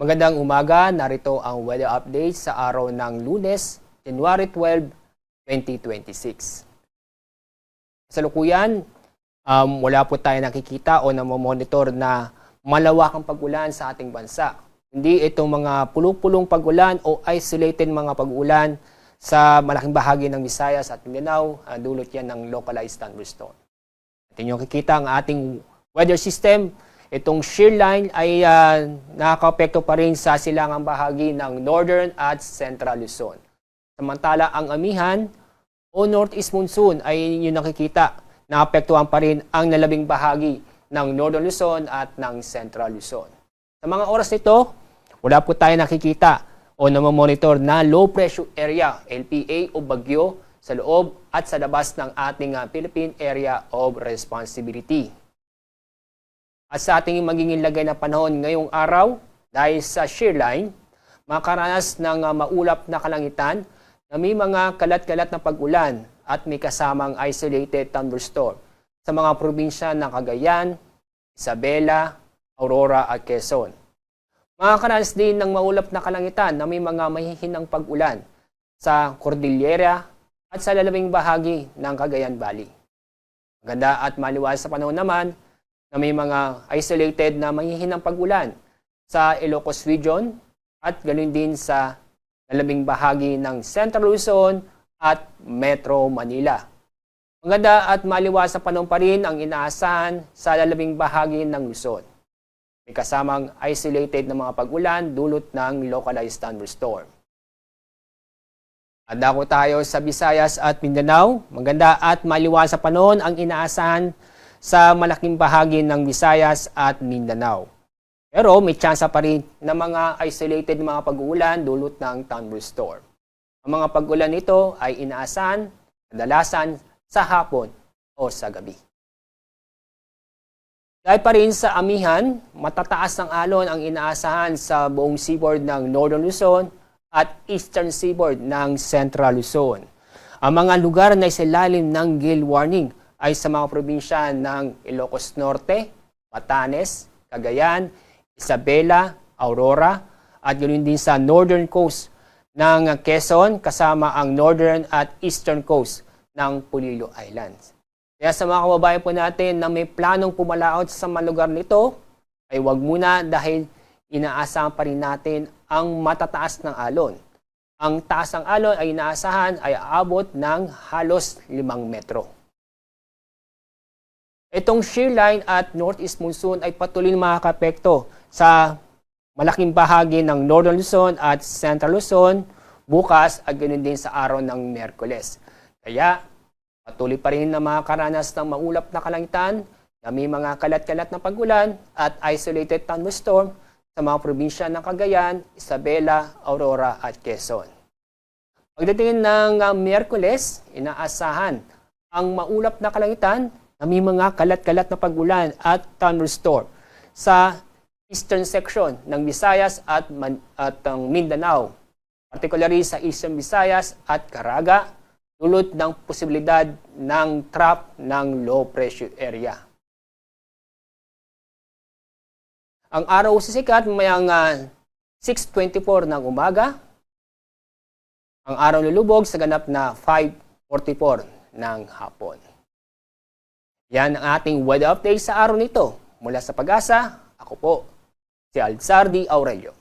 Magandang umaga, narito ang weather update sa araw ng Lunes, January 12, 2026. Sa lukuyan, wala po tayo nakikita o namomonitor na malawakang pag-ulan sa ating bansa. Hindi itong mga pulong-pulong pag-ulan o isolated mga pag-ulan sa malaking bahagi ng Visayas at Mindanao, dulot yan ng localized thunderstorm. At inyong kikita ang ating weather system. Itong shear line ay nakaka-apekto pa rin sa silangang bahagi ng Northern at Central Luzon. Samantala, ang amihan o Northeast Monsoon ay yung nakikita, naapektuhan pa rin ang nalabing bahagi ng Northern Luzon at ng Central Luzon. Sa mga oras nito, wala po tayo nakikita o namomonitor na low pressure area, LPA o bagyo sa loob at sa labas ng ating Philippine Area of Responsibility. At sa ating magiging lagay na panahon ngayong araw, dahil sa shear line, makaranas ng maulap na kalangitan na may mga kalat-kalat na pag-ulan at may kasamang isolated thunderstorm sa mga probinsya ng Cagayan, Isabela, Aurora at Quezon. Makakaranas din ng maulap na kalangitan na may mga mahihinang pag-ulan sa Cordillera at sa lalabing bahagi ng Cagayan Valley. Maganda at maliwanag sa panahon naman na may mga isolated na mahihinang pag-ulan sa Ilocos Region at ganoon din sa lalabing bahagi ng Central Luzon at Metro Manila. Maganda at maliwanag sa panahon pa rin ang inaasahan sa lalabing bahagi ng Luzon. May kasamang isolated na mga pag-ulan dulot ng localized thunderstorm. At dako tayo sa Visayas at Mindanao. Maganda at maliwanag sa panahon ang inaasahan sa malaking bahagi ng Visayas at Mindanao. Pero may tsansa pa rin na mga isolated mga pag-uulan dulot ng thunderstorm. Ang mga pag-ulan nito ay inaasahan kadalasan sa hapon o sa gabi. Dahil pa rin sa amihan, matataas ng alon ang inaasahan sa buong seaboard ng Northern Luzon at Eastern seaboard ng Central Luzon. Ang mga lugar na isilalim ng gale warning ay sa mga probinsya ng Ilocos Norte, Batanes, Cagayan, Isabela, Aurora, at ganoon din sa northern coast ng Quezon kasama ang northern at eastern coast ng Polillo Islands. Kaya sa mga kababayan po natin na may planong pumalaot sa mga lugar nito, ay huwag muna dahil inaasahan pa rin natin ang matataas ng alon. Ang taas ng alon ay inaasahan ay aabot ng halos 5 metro. Itong shear line at Northeast Monsoon ay patuloy na makakapekto sa malaking bahagi ng Northern Luzon at Central Luzon bukas at ganoon din sa araw ng Miyerkules. Kaya patuloy pa rin na makakaranas ng maulap na kalangitan na may mga kalat-kalat na pag-ulan at isolated thunderstorm sa mga probinsya ng Cagayan, Isabela, Aurora at Quezon. Pagdating ng Miyerkules, inaasahan ang maulap na kalangitan na may mga kalat-kalat na pag-ulan at thunderstorm sa eastern section ng Visayas at Mindanao, particularly sa Eastern Visayas at Caraga, dulot ng posibilidad ng trap ng low pressure area. Ang araw sisikat mayang 6:24 ng umaga. Ang araw lulubog sa ganap na 5:44 ng hapon. Yan ang ating weather update sa araw nito. Mula sa Pag-asa, ako po, si Alzardi Aurelio.